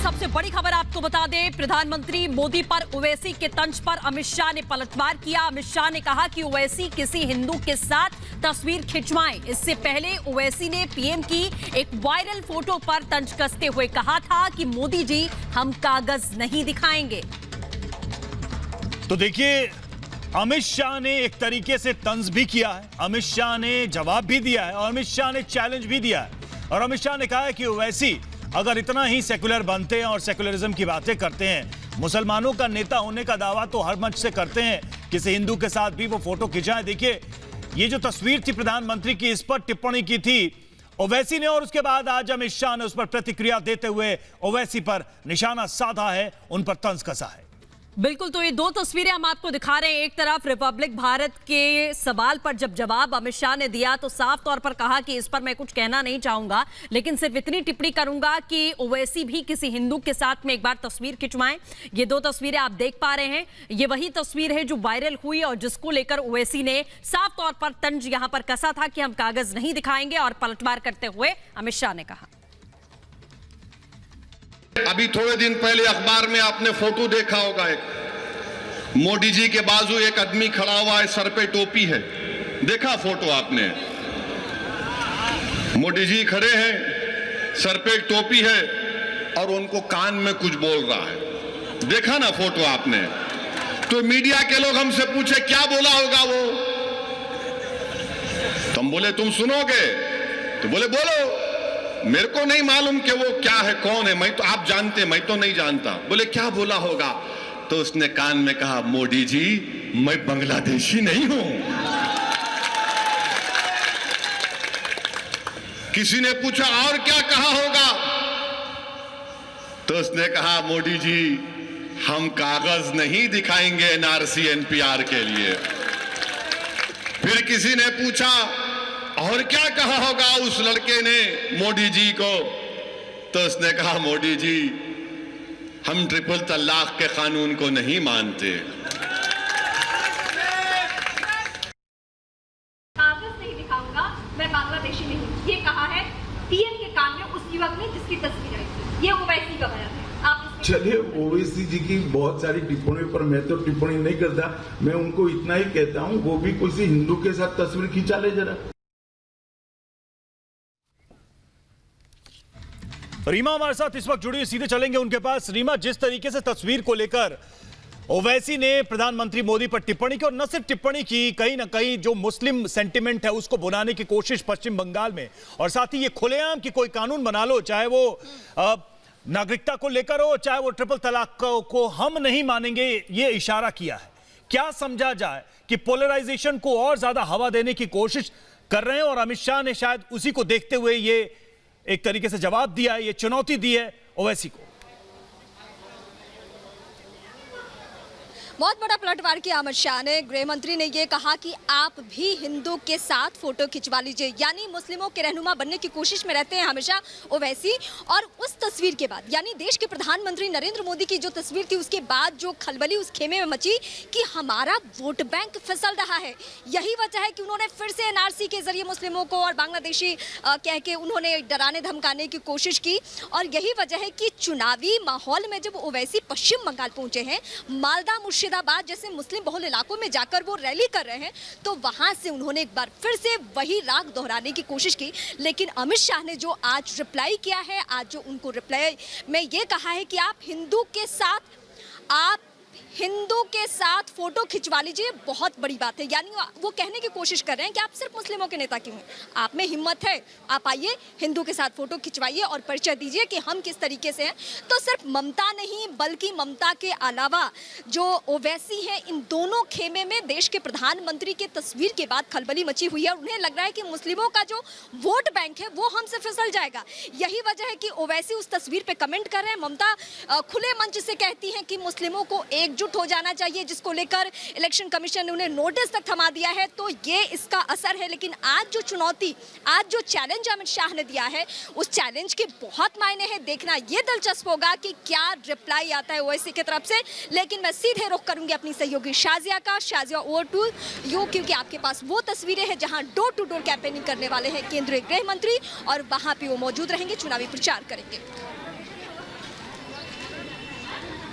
सबसे बड़ी खबर आपको बता दें, प्रधानमंत्री मोदी पर ओवैसी के तंज पर अमित शाह ने पलटवार किया। अमित शाह ने कहा कि ओवैसी किसी हिंदू के साथ तस्वीर खिंचवाएं। इससे पहले ओवैसी ने पीएम की एक वायरल फोटो पर तंज कसते हुए कहा था कि मोदी जी हम कागज नहीं दिखाएंगे। तो देखिए, अमित शाह ने एक तरीके से तंज भी किया है, अमित शाह ने जवाब भी दिया है और अमित शाह ने चैलेंज भी दिया है। और अमित शाह ने कहा है कि ओवैसी अगर इतना ही सेकुलर बनते हैं और सेकुलरिज्म की बातें करते हैं, मुसलमानों का नेता होने का दावा तो हर मंच से करते हैं, किसी हिंदू के साथ भी वो फोटो खिंचाए। देखिए, ये जो तस्वीर थी प्रधानमंत्री की, इस पर टिप्पणी की थी ओवैसी ने और उसके बाद आज अमित शाह ने उस पर प्रतिक्रिया देते हुए ओवैसी पर निशाना साधा है, उन पर तंज कसा है। बिल्कुल, तो ये दो तस्वीरें हम आपको दिखा रहे हैं। एक तरफ रिपब्लिक भारत के सवाल पर जब जवाब अमित शाह ने दिया तो साफ तौर पर कहा कि इस पर मैं कुछ कहना नहीं चाहूंगा, लेकिन सिर्फ इतनी टिप्पणी करूंगा कि ओवैसी भी किसी हिंदू के साथ में एक बार तस्वीर खिंचवाएं। ये दो तस्वीरें आप देख पा रहे हैं, ये वही तस्वीर है जो वायरल हुई और जिसको लेकर ओवैसी ने साफ तौर पर तंज यहां पर कसा था कि हम कागज नहीं दिखाएंगे। और पलटवार करते हुए अमित शाह ने कहा, अभी थोड़े दिन पहले अखबार में आपने फोटो देखा होगा, एक मोदी जी के बाजू एक आदमी खड़ा हुआ है, सर पे टोपी है, देखा फोटो आपने? मोदी जी खड़े हैं, सर पे एक टोपी है और उनको कान में कुछ बोल रहा है, देखा ना फोटो आपने? तो मीडिया के लोग हमसे पूछे क्या बोला होगा वो, तो हम बोले तुम सुनोगे? तो बोले बोलो। मेरे को नहीं मालूम कि वो क्या है, कौन है, मैं तो आप जानते, मैं तो नहीं जानता। बोले क्या बोला होगा? तो उसने कान में कहा, मोदी जी मैं बांग्लादेशी नहीं हूं। किसी ने पूछा और क्या कहा होगा? तो उसने कहा, मोदी जी हम कागज नहीं दिखाएंगे एनआरसी एनपीआर के लिए। फिर किसी ने पूछा और क्या कहा होगा उस लड़के ने मोदी जी को? तो उसने कहा, मोदी जी हम ट्रिपल तलाक के कानून को नहीं मानते। कागज नहीं दिखाऊंगा, मैं बांग्लादेशी नहीं हूं, ये कहा है पीएम के कान में उस युवक ने जिसकी तस्वीर आई थी। ये ओवैसी का बयान है। आप चलिए, ओवैसी जी की बहुत सारी टिप्पणियों पर मैं तो टिप्पणी नहीं करता, मैं उनको इतना ही कहता हूं वो भी किसी हिंदू के साथ तस्वीर खींचा ले जरा। रीमा हमारे साथ इस वक्त जुड़ी, सीधे चलेंगे उनके पास। रीमा, जिस तरीके से तस्वीर को लेकर ओवैसी ने प्रधानमंत्री मोदी पर टिप्पणी की और न सिर्फ टिप्पणी की, कहीं ना कहीं जो मुस्लिम सेंटिमेंट है उसको बुलाने की कोशिश पश्चिम बंगाल में, और साथ ही ये खुलेआम कि कोई कानून बना लो, चाहे वो नागरिकता को लेकर हो, चाहे वो ट्रिपल तलाक को हम नहीं मानेंगे, ये इशारा किया है। क्या समझा जाए कि पोलराइजेशन को और ज्यादा हवा देने की कोशिश कर रहे हैं और अमित शाह ने शायद उसी को देखते हुए ये एक तरीके से जवाब दिया है, ये चुनौती दी है ओवैसी को? बहुत बड़ा पलटवार किया अमित शाह ने। गृह मंत्री ने यह कहा कि आप भी हिंदू के साथ फोटो खिंचवा लीजिए, यानी मुस्लिमों के रहनुमा बनने की कोशिश में रहते हैं हमेशा ओवैसी। और उस तस्वीर के बाद, यानी देश के प्रधानमंत्री नरेंद्र मोदी की जो तस्वीर थी, उसके बाद जो खलबली उस खेमे में मची कि हमारा वोट बैंक फिसल रहा है, यही वजह है कि उन्होंने फिर से एनआरसी के जरिए मुस्लिमों को और बांग्लादेशी कह के उन्होंने डराने धमकाने की कोशिश की। और यही वजह है कि चुनावी माहौल में जब ओवैसी पश्चिम बंगाल पहुंचे हैं, मालदा मुर्शिदाबाद जैसे मुस्लिम बहुल इलाकों में जाकर वो रैली कर रहे हैं, तो वहां से उन्होंने एक बार फिर से वही राग दोहराने की कोशिश की। लेकिन अमित शाह ने जो आज रिप्लाई किया है, आज जो उनको रिप्लाई में ये कहा है कि आप हिंदू के साथ फोटो खिंचवा लीजिए, बहुत बड़ी बात है। यानी वो कहने की कोशिश कर रहे हैं कि आप सिर्फ मुस्लिमों के नेता क्यों हैं, आप में हिम्मत है, आप आइए हिंदू के साथ फोटो खिंचवाइए और परिचय दीजिए कि हम किस तरीके से हैं। तो सिर्फ ममता नहीं, बल्कि ममता के अलावा जो ओवैसी हैं, इन दोनों खेमे में देश के प्रधानमंत्री के तस्वीर के बाद खलबली मची हुई है और उन्हें लग रहा है कि मुस्लिमों का जो वोट बैंक है वो हमसे फिसल जाएगा। यही वजह है कि ओवैसी उस तस्वीर पर कमेंट कर रहे हैं। ममता खुले मंच से कहती हैं कि मुस्लिमों को एकजुट हो जाना चाहिए, जिसको लेकर इलेक्शन कमीशन ने उन्हें नोटिस तक थमा दिया है। तो ये इसका असर है। लेकिन आज जो चुनौती, आज जो चैलेंज अमित शाह ने दिया है, उस चैलेंज के बहुत मायने हैं। देखना ये दिलचस्प होगा कि क्या रिप्लाई आता है ओवैसी की तरफ से। लेकिन मैं सीधे रुख करूंगी अपनी सहयोगी शाजिया का। शाजिया, ओवर टू यू, क्योंकि आपके पास वो तस्वीरें हैं जहां डोर टू डोर कैंपेनिंग करने वाले हैं केंद्रीय गृह मंत्री और वहां पे वो मौजूद रहेंगे, चुनावी प्रचार करेंगे।